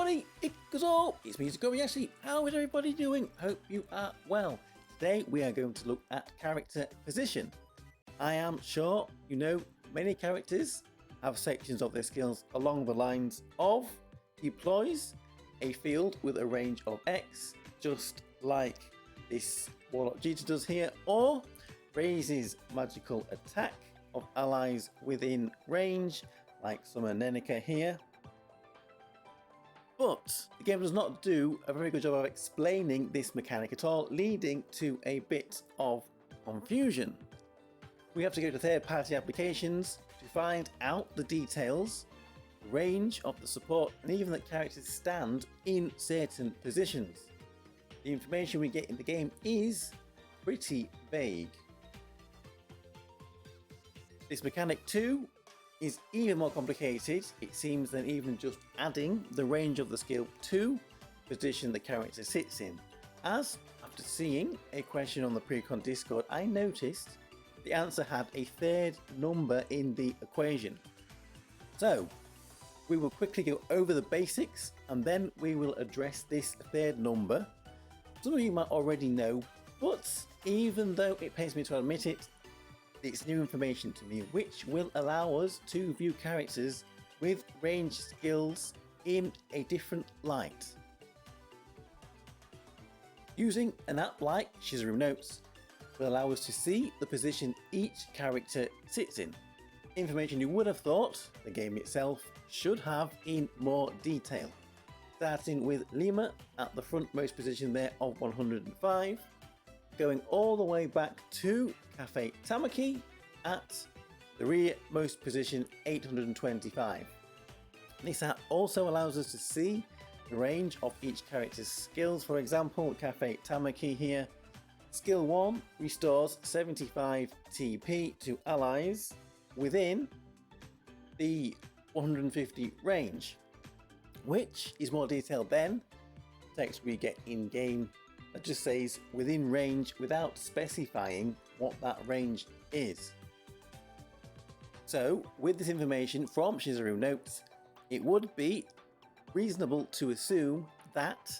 everybody, it's me, Tokkuri Yashi. How is everybody doing? Hope you are well. Today we are going to look at character position. I am sure you know many characters have sections of their skills along the lines of deploys a field with a range of X, just like this Warlock Jita does here, or raises magical attack of allies within range, like Summer Nenica here. But the game does not do a very good job of explaining this mechanic at all, leading to a bit of confusion. We have to go to third-party applications to find out the details, range of the support, and even that characters stand in certain positions. The information we get in the game is pretty vague. This mechanic too is even more complicated, it seems, than even just adding the range of the skill to the position the character sits in. As, after seeing a question on the pre-con Discord, I noticed the answer had a third number in the equation. So, we will quickly go over the basics and then we will address this third number. Some of you might already know, but even though it pains me to admit it, it's new information to me, which will allow us to view characters with range skills in a different light. Using an app like Shizuru Notes will allow us to see the position each character sits in. Information you would have thought the game itself should have in more detail. Starting with Lima at the frontmost position there of 105. Going all the way back to Cafe Tamaki at the rearmost position 825. This app also allows us to see the range of each character's skills. For example, Cafe Tamaki here, skill 1 restores 75 TP to allies within the 150 range, which is more detailed than text we get in game that just says within range without specifying what that range is. So with this information from Shizuru Notes, it would be reasonable to assume that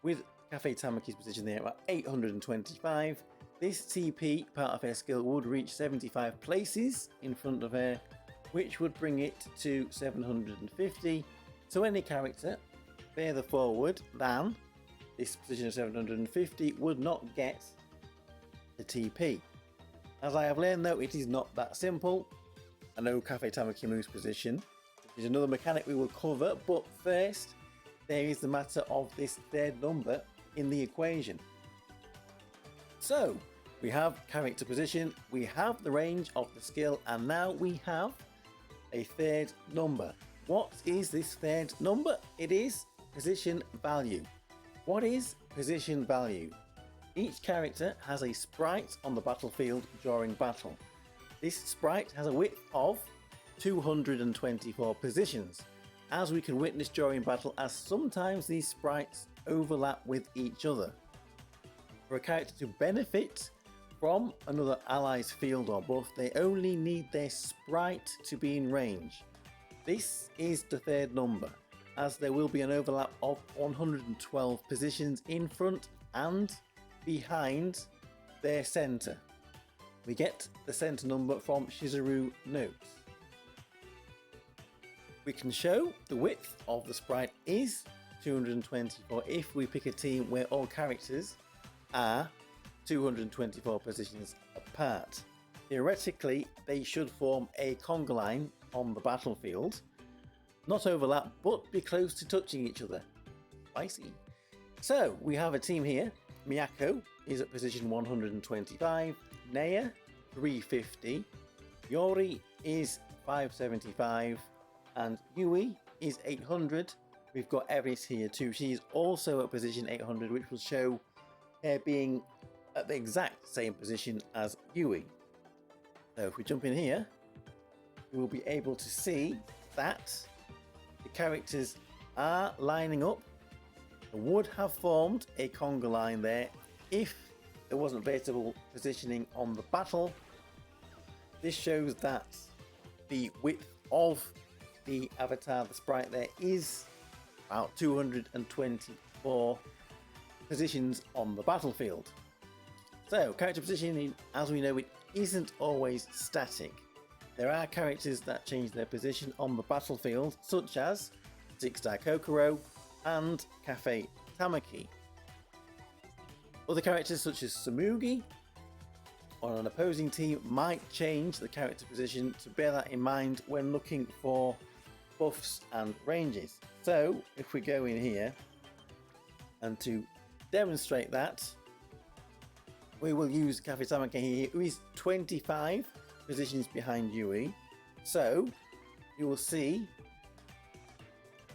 with Cafe Tamaki's position there at 825, this TP part of her skill would reach 75 places in front of her, which would bring it to 750. So any character further forward than this position of 750 would not get the TP. As I have learned though, it is not that simple. I know Cafe Tamaki moves position, which is another mechanic we will cover, but first there is the matter of this third number in the equation. So we have character position, we have the range of the skill, and now we have a third number. What is this third number? It is position value. What is position value? Each character has a sprite on the battlefield during battle. This sprite has a width of 224 positions, as we can witness during battle, as sometimes these sprites overlap with each other. For a character to benefit from another ally's field or buff, they only need their sprite to be in range. This is the third number, as there will be an overlap of 112 positions in front and behind their center. We get the center number from Shizuru Notes. We can show the width of the sprite is 224 if we pick a team where all characters are 224 positions apart. Theoretically, they should form a conga line on the battlefield. Not overlap, but be close to touching each other. Spicy. So we have a team here. Miyako is at position 125, Nea 350, Yori is 575, and Yui is 800. We've got Eris here too. She's also at position 800, which will show her being at the exact same position as Yui. So if we jump in here, we will be able to see that the characters are lining up. They would have formed a conga line there if there wasn't vertical positioning on the battle. This shows that the width of the avatar, the sprite there, is about 224 positions on the battlefield. So, character positioning, as we know, it isn't always static. There are characters that change their position on the battlefield, such as 6-star Kokoro and Cafe Tamaki. Other characters such as Samugi on an opposing team might change the character position, to bear that in mind when looking for buffs and ranges. So if we go in here, and to demonstrate that, we will use Cafe Tamaki here, who is 25 positions behind Yui. So you will see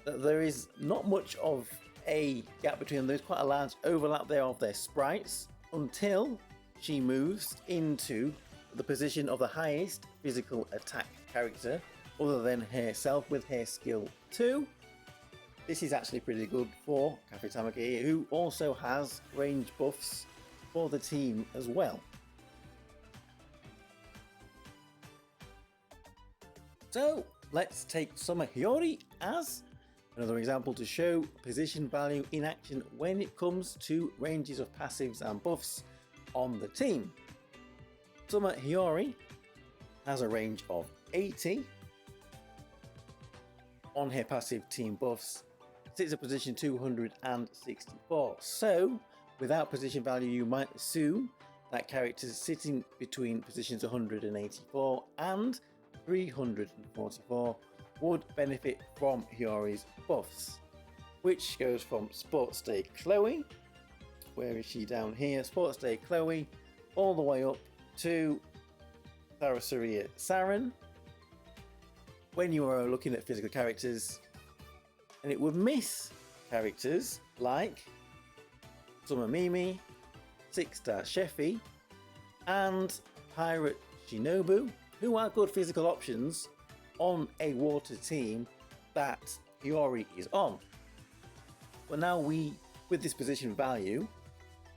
that there is not much of a gap between them. There's quite a large overlap there of their sprites until she moves into the position of the highest physical attack character other than herself with her skill 2. This is actually pretty good for Cafe Tamaki, who also has range buffs for the team as well. So let's take Summer Hiyori as another example to show position value in action when it comes to ranges of passives and buffs on the team. Summer Hiyori has a range of 80 on her passive team buffs, sits at position 264. So without position value, you might assume that characters sitting between positions 184 and 344 would benefit from Hiyori's buffs, which goes from Sports Day Chloe, where is she down here, Sports Day Chloe, all the way up to Sarasuria Saren, when you are looking at physical characters, and it would miss characters like Summer Mimi, 6-star Sheffy, and Pirate Shinobu, who are good physical options on a water team that Hiyori is on. But now with this position value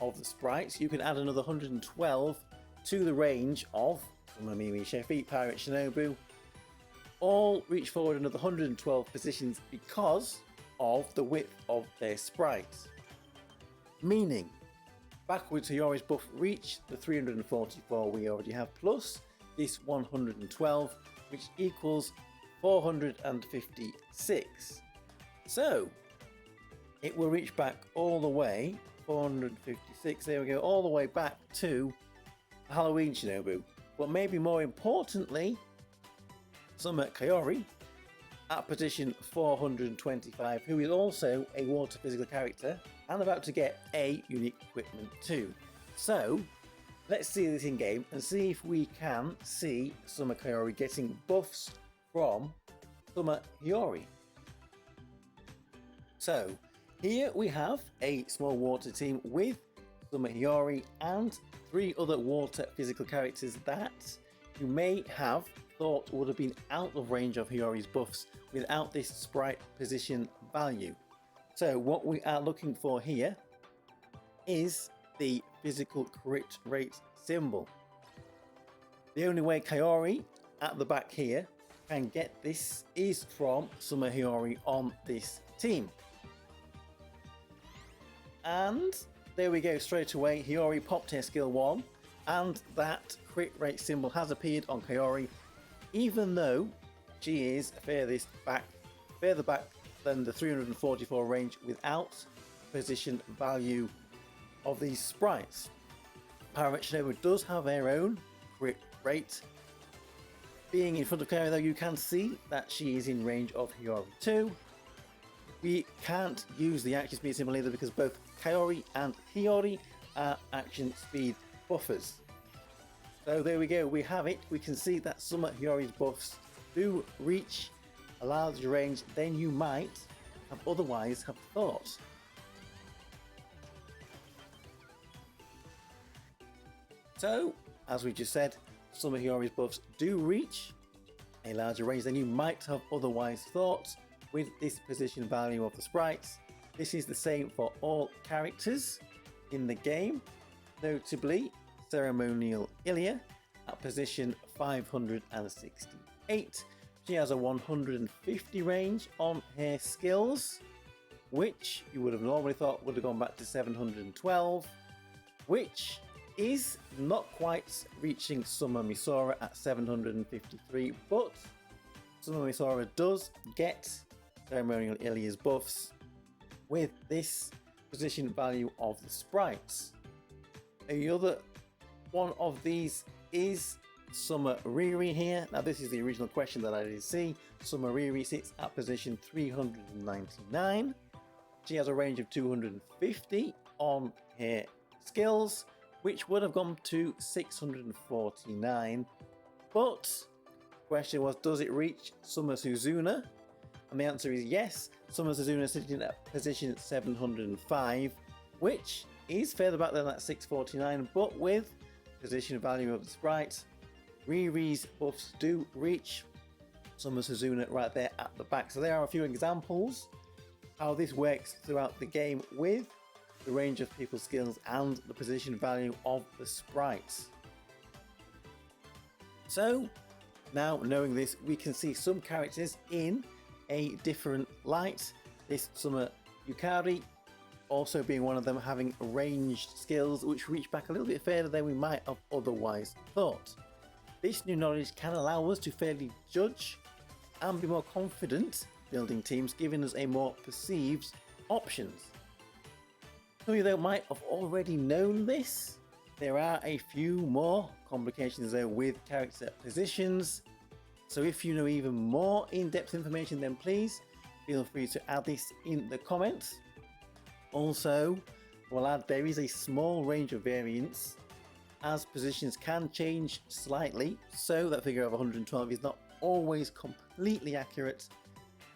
of the sprites, you can add another 112 to the range of Summer Mimi, Sheffy, Pirate Shinobu, all reach forward another 112 positions because of the width of their sprites. Meaning, backwards Hiyori's buff reach the 344 we already have, plus this 112, which equals 456. So it will reach back all the way, 456, there we go, all the way back to Halloween Shinobu. But maybe more importantly, Summer Hiyori at position 425, who is also a water physical character and about to get a unique equipment too. So let's see this in game and see if we can see Summer Hiyori getting buffs from Summer Hiyori. So here we have a small water team with Summer Hiyori and 3 other water physical characters that you may have thought would have been out of range of Hiyori's buffs without this sprite position value. So what we are looking for here is the physical crit rate symbol. The only way Hiyori at the back here can get this is from Summer Hiyori on this team. And there we go, straight away Hiyori popped her skill 1 and that crit rate symbol has appeared on Hiyori, even though she is further back than the 344 range without position value of these sprites. Pirate Shinobu does have her own crit rate. Being in front of Hiyori though, you can see that she is in range of Hiyori too. We can't use the action speed symbol either because both Hiyori and Hiyori are action speed buffers. So there we go, we have it. We can see that Summer Hiyori's buffs do reach a larger range than you might have otherwise have thought. So, as we just said, Summer Hiyori's buffs do reach a larger range than you might have otherwise thought with this position value of the sprites. This is the same for all characters in the game, notably Ceremonial Ilya at position 568. She has a 150 range on her skills, which you would have normally thought would have gone back to 712, which is not quite reaching Summer Misora at 753, but Summer Misora does get ceremonial Ilia's buffs with this position value of the sprites. The other one of these is Summer Riri here. Now this is the original question that I did see. Summer Riri sits at position 399. She has a range of 250 on her skills, which would have gone to 649. But the question was, does it reach Summer Suzuna? And the answer is yes. Summer Suzuna sitting at position 705, which is further back than that 649, but with position value of the sprite, Riri's buffs do reach Summer Suzuna right there at the back. So there are a few examples how this works throughout the game with the range of people's skills and the position value of the sprites. So now knowing this, we can see some characters in a different light. This Summer Yukari also being one of them, having ranged skills which reach back a little bit further than we might have otherwise thought. This new knowledge can allow us to fairly judge and be more confident building teams, giving us a more perceived options. Some of you though might have already known this. There are a few more complications though with character positions. So if you know even more in-depth information, then please feel free to add this in the comments. Also, we'll add there is a small range of variance as positions can change slightly, so that figure of 112 is not always completely accurate,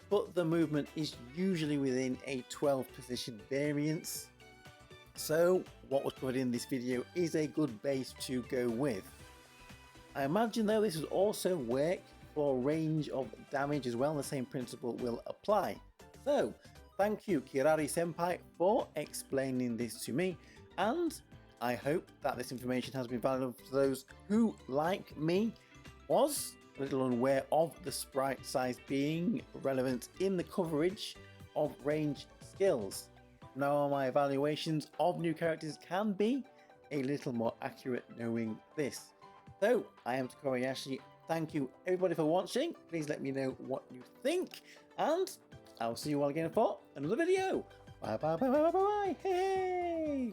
but the movement is usually within a 12 position variance. So what was covered in this video is a good base to go with. I imagine though this will also work for range of damage as well. The same principle will apply. So thank you Kirari Senpai for explaining this to me, and I hope that this information has been valuable for those who, like me, was a little unaware of the sprite size being relevant in the coverage of range skills. Now my evaluations of new characters can be a little more accurate knowing this. So I am Tokkuri Yashi. Thank you everybody for watching. Please let me know what you think, and I'll see you all again for another video. Bye bye bye bye bye bye. Hey!